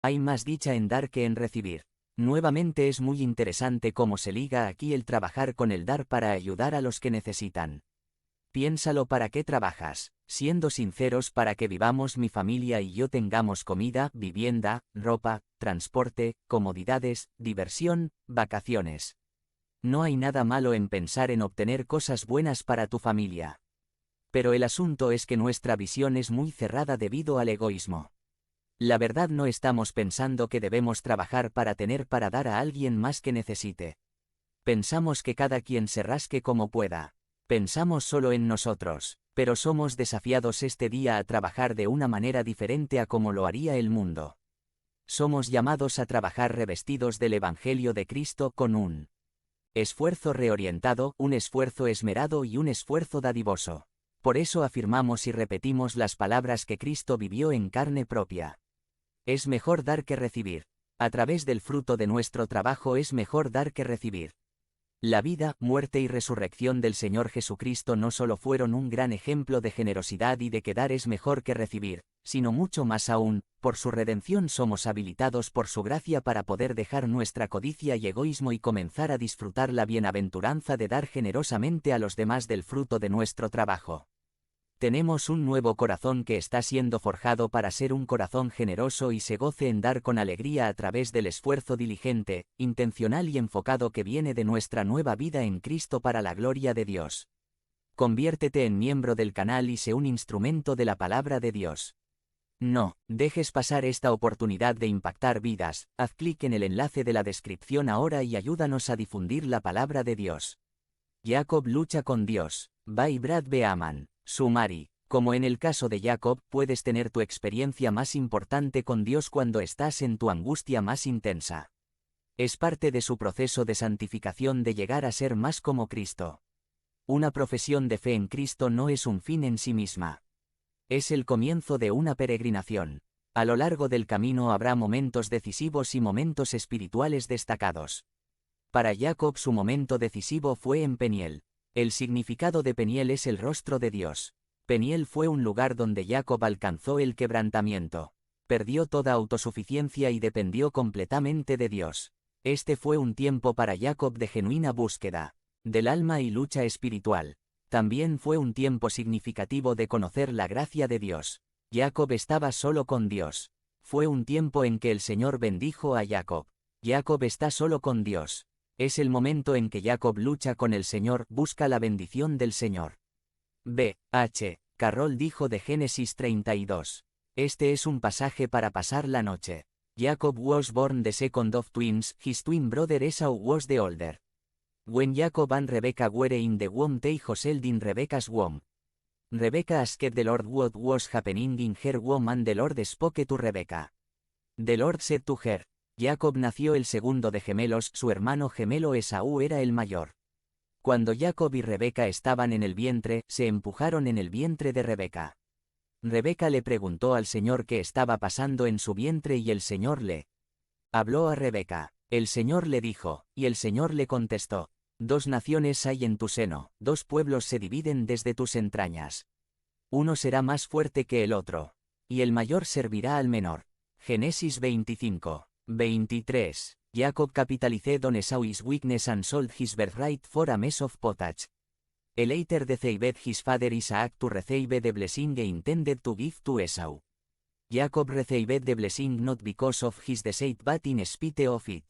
Hay más dicha en dar que en recibir. Nuevamente es muy interesante cómo se liga aquí el trabajar con el dar para ayudar a los que necesitan. Piénsalo, ¿para qué trabajas? Siendo sinceros, para que vivamos mi familia y yo tengamos comida, vivienda, ropa, transporte, comodidades, diversión, vacaciones. No hay nada malo en pensar en obtener cosas buenas para tu familia. Pero el asunto es que nuestra visión es muy cerrada debido al egoísmo. La verdad, no estamos pensando que debemos trabajar para tener para dar a alguien más que necesite. Pensamos que cada quien se rasque como pueda. Pensamos solo en nosotros, pero somos desafiados este día a trabajar de una manera diferente a como lo haría el mundo. Somos llamados a trabajar revestidos del Evangelio de Cristo, con un esfuerzo reorientado, un esfuerzo esmerado y un esfuerzo dadivoso. Por eso afirmamos y repetimos las palabras que Cristo vivió en carne propia. Es mejor dar que recibir. A través del fruto de nuestro trabajo es mejor dar que recibir. La vida, muerte y resurrección del Señor Jesucristo no solo fueron un gran ejemplo de generosidad y de que dar es mejor que recibir, sino mucho más aún, por su redención somos habilitados por su gracia para poder dejar nuestra codicia y egoísmo y comenzar a disfrutar la bienaventuranza de dar generosamente a los demás del fruto de nuestro trabajo. Tenemos un nuevo corazón que está siendo forjado para ser un corazón generoso y se goce en dar con alegría a través del esfuerzo diligente, intencional y enfocado que viene de nuestra nueva vida en Cristo para la gloria de Dios. Conviértete en miembro del canal y sé un instrumento de la palabra de Dios. No dejes pasar esta oportunidad de impactar vidas. Haz clic en el enlace de la descripción ahora y ayúdanos a difundir la palabra de Dios. Jacob lucha con Dios. By Brad Beaman. Sumari. Como en el caso de Jacob, puedes tener tu experiencia más importante con Dios cuando estás en tu angustia más intensa. Es parte de su proceso de santificación de llegar a ser más como Cristo. Una profesión de fe en Cristo no es un fin en sí misma. Es el comienzo de una peregrinación. A lo largo del camino habrá momentos decisivos y momentos espirituales destacados. Para Jacob su momento decisivo fue en Peniel. El significado de Peniel es el rostro de Dios. Peniel fue un lugar donde Jacob alcanzó el quebrantamiento. Perdió toda autosuficiencia y dependió completamente de Dios. Este fue un tiempo para Jacob de genuina búsqueda del alma y lucha espiritual. También fue un tiempo significativo de conocer la gracia de Dios. Jacob estaba solo con Dios. Fue un tiempo en que el Señor bendijo a Jacob. Jacob está solo con Dios. Es el momento en que Jacob lucha con el Señor, busca la bendición del Señor. B. H. Carroll dijo de Génesis 32. Este es un pasaje para pasar la noche. Jacob was born the second of twins, his twin brother Esau was the older. When Jacob and Rebekah were in the womb they hustled in Rebekah's womb. Rebekah asked the Lord what was happening in her womb and the Lord spoke to Rebekah. The Lord said to her. Jacob nació el segundo de gemelos, su hermano gemelo Esaú era el mayor. Cuando Jacob y Rebeca estaban en el vientre, se empujaron en el vientre de Rebeca. Rebeca le preguntó al Señor qué estaba pasando en su vientre y el Señor le habló a Rebeca. El Señor le dijo, y el Señor le contestó: 2 naciones hay en tu seno, 2 pueblos se dividen desde tus entrañas. Uno será más fuerte que el otro, y el mayor servirá al menor. Génesis 25. 23. Jacob capitalized on Esau's weakness and sold his birthright for a mess of pottage. Later deceived his father Isaac to receive the blessing he intended to give to Esau. Jacob received the blessing not because of his deceit but in spite of it.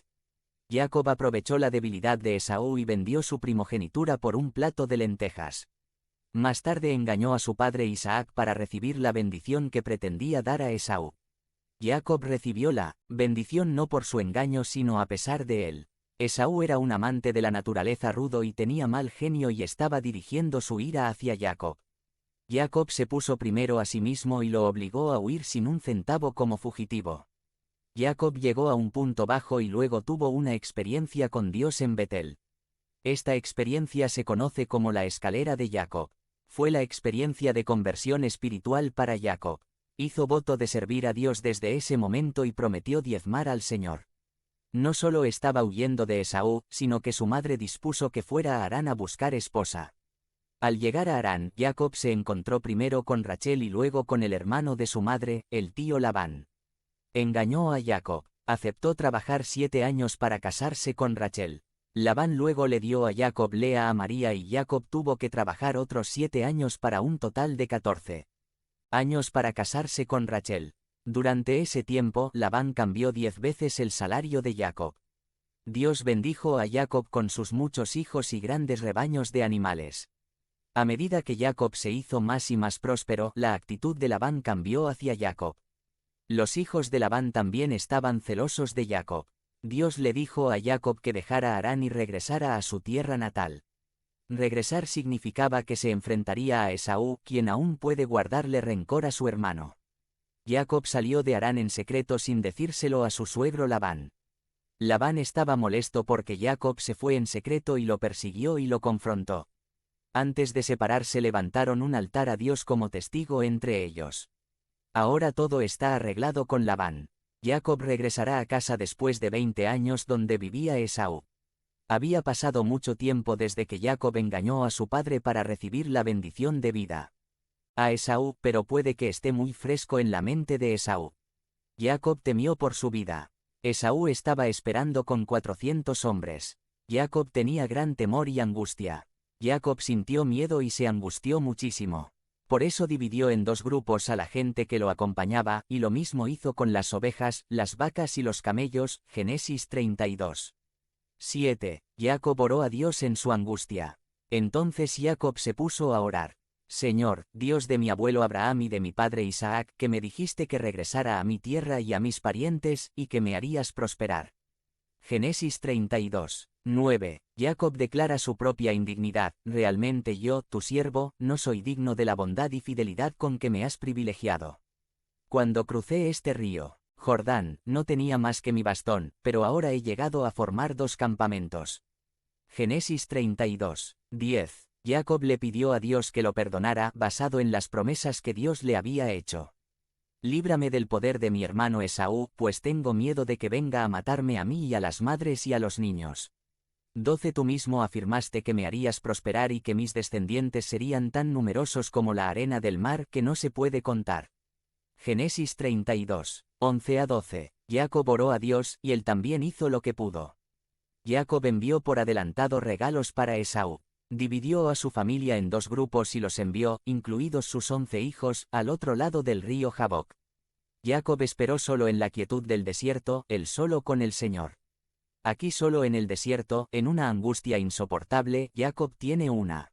Jacob aprovechó la debilidad de Esaú y vendió su primogenitura por un plato de lentejas. Más tarde engañó a su padre Isaac para recibir la bendición que pretendía dar a Esaú. Jacob recibió la bendición no por su engaño sino a pesar de él. Esaú era un amante de la naturaleza rudo y tenía mal genio y estaba dirigiendo su ira hacia Jacob. Jacob se puso primero a sí mismo y lo obligó a huir sin un centavo como fugitivo. Jacob llegó a un punto bajo y luego tuvo una experiencia con Dios en Betel. Esta experiencia se conoce como la escalera de Jacob. Fue la experiencia de conversión espiritual para Jacob. Hizo voto de servir a Dios desde ese momento y prometió diezmar al Señor. No solo estaba huyendo de Esaú, sino que su madre dispuso que fuera a Harán a buscar esposa. Al llegar a Harán, Jacob se encontró primero con Rachel y luego con el hermano de su madre, el tío Labán. Engañó a Jacob. Aceptó trabajar 7 años para casarse con Rachel. Labán luego le dio a Jacob Lea a María y Jacob tuvo que trabajar otros 7 años para un total de 14 años para casarse con Rachel. Durante ese tiempo, Labán cambió 10 veces el salario de Jacob. Dios bendijo a Jacob con sus muchos hijos y grandes rebaños de animales. A medida que Jacob se hizo más y más próspero, la actitud de Labán cambió hacia Jacob. Los hijos de Labán también estaban celosos de Jacob. Dios le dijo a Jacob que dejara Harán y regresara a su tierra natal. Regresar significaba que se enfrentaría a Esaú, quien aún puede guardarle rencor a su hermano. Jacob salió de Harán en secreto sin decírselo a su suegro Labán. Labán estaba molesto porque Jacob se fue en secreto y lo persiguió y lo confrontó. Antes de separarse levantaron un altar a Dios como testigo entre ellos. Ahora todo está arreglado con Labán. Jacob regresará a casa después de 20 años donde vivía Esaú. Había pasado mucho tiempo desde que Jacob engañó a su padre para recibir la bendición de vida a Esaú, pero puede que esté muy fresco en la mente de Esaú. Jacob temió por su vida. Esaú estaba esperando con 400 hombres. Jacob tenía gran temor y angustia. Jacob sintió miedo y se angustió muchísimo. Por eso dividió en 2 grupos a la gente que lo acompañaba, y lo mismo hizo con las ovejas, las vacas y los camellos. Génesis 32. 7. Jacob oró a Dios en su angustia. Entonces Jacob se puso a orar. Señor, Dios de mi abuelo Abraham y de mi padre Isaac, que me dijiste que regresara a mi tierra y a mis parientes, y que me harías prosperar. Génesis 32. 9. Jacob declara su propia indignidad. Realmente yo, tu siervo, no soy digno de la bondad y fidelidad con que me has privilegiado. Cuando crucé este río, Jordán, no tenía más que mi bastón, pero ahora he llegado a formar 2 campamentos. Génesis 32. 10. Jacob le pidió a Dios que lo perdonara, basado en las promesas que Dios le había hecho. Líbrame del poder de mi hermano Esaú, pues tengo miedo de que venga a matarme a mí y a las madres y a los niños. 12. Tú mismo afirmaste que me harías prosperar y que mis descendientes serían tan numerosos como la arena del mar que no se puede contar. Génesis 32. 11 a 12. Jacob oró a Dios, y él también hizo lo que pudo. Jacob envió por adelantado regalos para Esaú. Dividió a su familia en 2 grupos y los envió, incluidos sus 11 hijos, al otro lado del río Jaboc. Jacob esperó solo en la quietud del desierto, él solo con el Señor. Aquí solo en el desierto, en una angustia insoportable, Jacob tiene una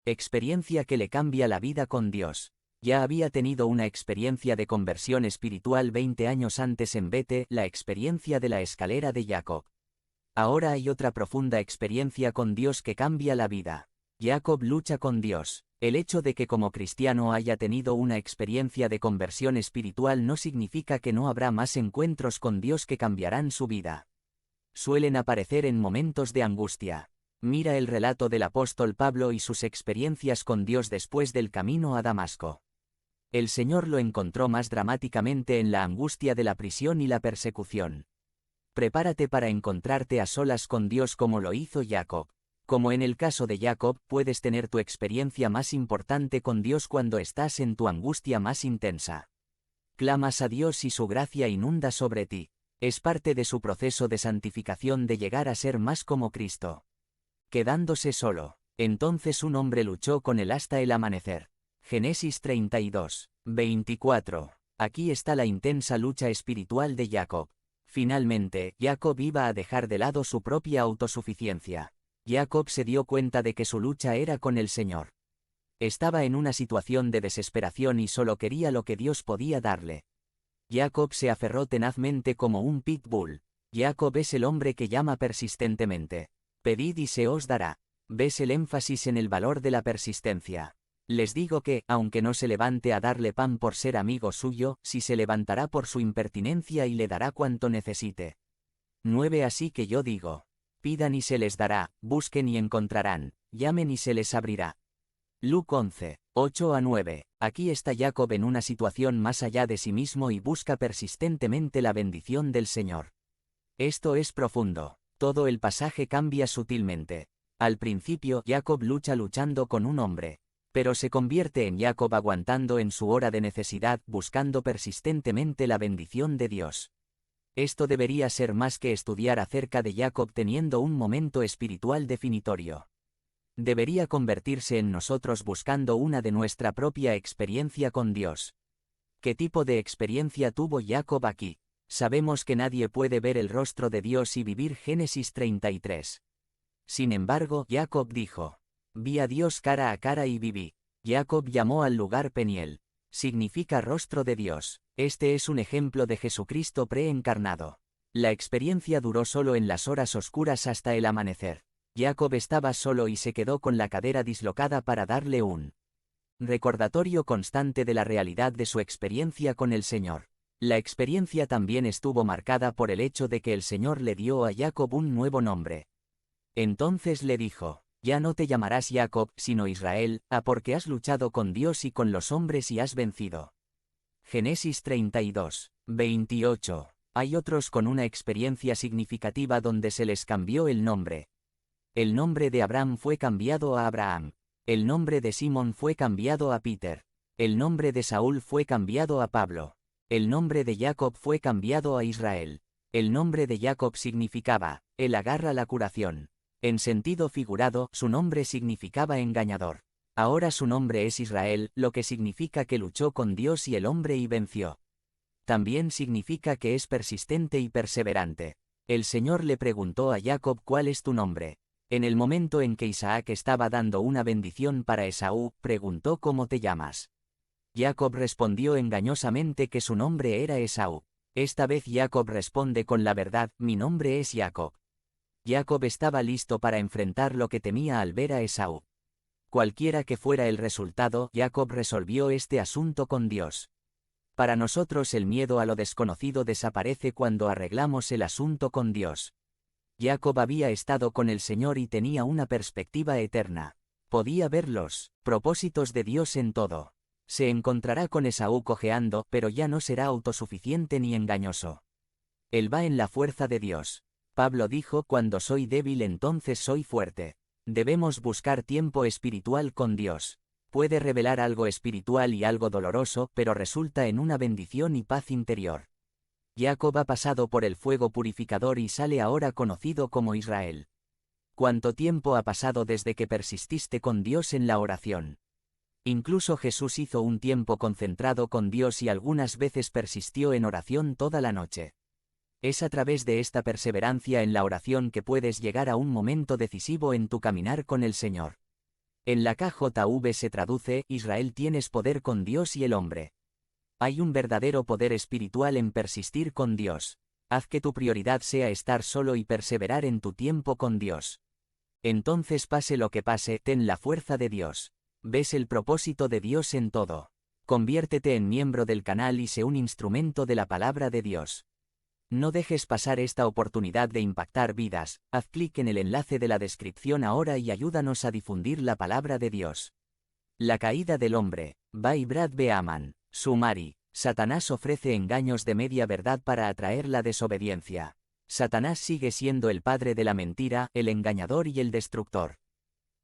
experiencia que le cambia la vida con Dios. Ya había tenido una experiencia de conversión espiritual 20 años antes en Bete, la experiencia de la escalera de Jacob. Ahora hay otra profunda experiencia con Dios que cambia la vida. Jacob lucha con Dios. El hecho de que como cristiano haya tenido una experiencia de conversión espiritual no significa que no habrá más encuentros con Dios que cambiarán su vida. Suelen aparecer en momentos de angustia. Mira el relato del apóstol Pablo y sus experiencias con Dios después del camino a Damasco. El Señor lo encontró más dramáticamente en la angustia de la prisión y la persecución. Prepárate para encontrarte a solas con Dios como lo hizo Jacob. Como en el caso de Jacob, puedes tener tu experiencia más importante con Dios cuando estás en tu angustia más intensa. Clamas a Dios y su gracia inunda sobre ti. Es parte de su proceso de santificación de llegar a ser más como Cristo. Quedándose solo. Entonces un hombre luchó con él hasta el amanecer. Génesis 32. 24. Aquí está la intensa lucha espiritual de Jacob. Finalmente, Jacob iba a dejar de lado su propia autosuficiencia. Jacob se dio cuenta de que su lucha era con el Señor. Estaba en una situación de desesperación y solo quería lo que Dios podía darle. Jacob se aferró tenazmente como un pitbull. Jacob es el hombre que llama persistentemente. Pedid y se os dará. ¿Ves el énfasis en el valor de la persistencia? Les digo que, aunque no se levante a darle pan por ser amigo suyo, sí se levantará por su impertinencia y le dará cuanto necesite. 9. Así que yo digo, pidan y se les dará, busquen y encontrarán, llamen y se les abrirá. Luke 11. 8 a 9. Aquí está Jacob en una situación más allá de sí mismo y busca persistentemente la bendición del Señor. Esto es profundo. Todo el pasaje cambia sutilmente. Al principio, Jacob luchando con un hombre. Pero se convierte en Jacob aguantando en su hora de necesidad, buscando persistentemente la bendición de Dios. Esto debería ser más que estudiar acerca de Jacob teniendo un momento espiritual definitorio. Debería convertirse en nosotros buscando una de nuestra propia experiencia con Dios. ¿Qué tipo de experiencia tuvo Jacob aquí? Sabemos que nadie puede ver el rostro de Dios y vivir. Génesis 33. Sin embargo, Jacob dijo: vi a Dios cara a cara y viví. Jacob llamó al lugar Peniel. Significa rostro de Dios. Este es un ejemplo de Jesucristo preencarnado. La experiencia duró solo en las horas oscuras hasta el amanecer. Jacob estaba solo y se quedó con la cadera dislocada para darle un recordatorio constante de la realidad de su experiencia con el Señor. La experiencia también estuvo marcada por el hecho de que el Señor le dio a Jacob un nuevo nombre. Entonces le dijo: ya no te llamarás Jacob, sino Israel, porque has luchado con Dios y con los hombres y has vencido. Génesis 32, 28. Hay otros con una experiencia significativa donde se les cambió el nombre. El nombre de Abraham fue cambiado a Abraham. El nombre de Simón fue cambiado a Peter. El nombre de Saúl fue cambiado a Pablo. El nombre de Jacob fue cambiado a Israel. El nombre de Jacob significaba: él agarra la curación. En sentido figurado, su nombre significaba engañador. Ahora su nombre es Israel, lo que significa que luchó con Dios y el hombre y venció. También significa que es persistente y perseverante. El Señor le preguntó a Jacob: ¿cuál es tu nombre? En el momento en que Isaac estaba dando una bendición para Esaú, preguntó: ¿cómo te llamas? Jacob respondió engañosamente que su nombre era Esaú. Esta vez Jacob responde con la verdad: mi nombre es Jacob. Jacob estaba listo para enfrentar lo que temía al ver a Esaú. Cualquiera que fuera el resultado, Jacob resolvió este asunto con Dios. Para nosotros el miedo a lo desconocido desaparece cuando arreglamos el asunto con Dios. Jacob había estado con el Señor y tenía una perspectiva eterna. Podía ver los propósitos de Dios en todo. Se encontrará con Esaú cojeando, pero ya no será autosuficiente ni engañoso. Él va en la fuerza de Dios. Pablo dijo: cuando soy débil entonces soy fuerte. Debemos buscar tiempo espiritual con Dios. Puede revelar algo espiritual y algo doloroso, pero resulta en una bendición y paz interior. Jacob ha pasado por el fuego purificador y sale ahora conocido como Israel. ¿Cuánto tiempo ha pasado desde que persististe con Dios en la oración? Incluso Jesús hizo un tiempo concentrado con Dios y algunas veces persistió en oración toda la noche. Es a través de esta perseverancia en la oración que puedes llegar a un momento decisivo en tu caminar con el Señor. En la KJV se traduce: Israel, tienes poder con Dios y el hombre. Hay un verdadero poder espiritual en persistir con Dios. Haz que tu prioridad sea estar solo y perseverar en tu tiempo con Dios. Entonces, pase lo que pase, ten la fuerza de Dios. Ves el propósito de Dios en todo. Conviértete en miembro del canal y sé un instrumento de la palabra de Dios. No dejes pasar esta oportunidad de impactar vidas. Haz clic en el enlace de la descripción ahora y ayúdanos a difundir la palabra de Dios. La caída del hombre. By Brad Beaman. Sumari. Satanás ofrece engaños de media verdad para atraer la desobediencia. Satanás sigue siendo el padre de la mentira, el engañador y el destructor.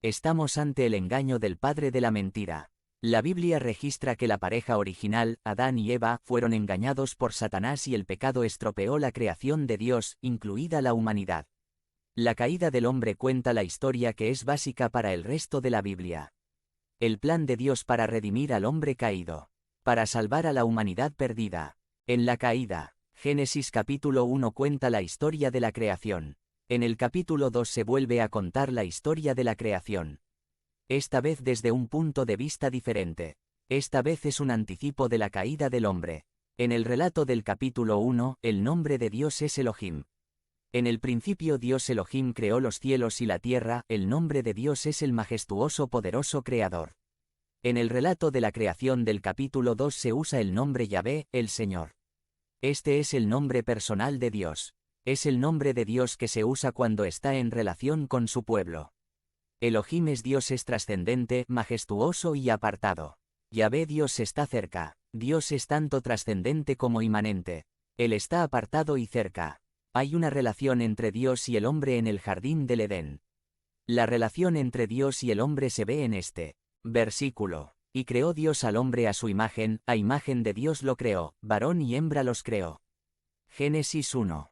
Estamos ante el engaño del padre de la mentira. La Biblia registra que la pareja original, Adán y Eva, fueron engañados por Satanás y el pecado estropeó la creación de Dios, incluida la humanidad. La caída del hombre cuenta la historia que es básica para el resto de la Biblia. El plan de Dios para redimir al hombre caído. Para salvar a la humanidad perdida. En la caída, Génesis capítulo 1 cuenta la historia de la creación. En el capítulo 2 se vuelve a contar la historia de la creación. Esta vez desde un punto de vista diferente. Esta vez es un anticipo de la caída del hombre. En el relato del capítulo 1, el nombre de Dios es Elohim. En el principio Dios Elohim creó los cielos y la tierra, el nombre de Dios es el majestuoso poderoso creador. En el relato de la creación del capítulo 2 se usa el nombre Yahvé, el Señor. Este es el nombre personal de Dios. Es el nombre de Dios que se usa cuando está en relación con su pueblo. Elohim es Dios, es trascendente, majestuoso y apartado. Yahvé, Dios está cerca. Dios es tanto trascendente como inmanente. Él está apartado y cerca. Hay una relación entre Dios y el hombre en el jardín del Edén. La relación entre Dios y el hombre se ve en este Versículo. Y creó Dios al hombre a su imagen de Dios lo creó, varón y hembra los creó. Génesis 1.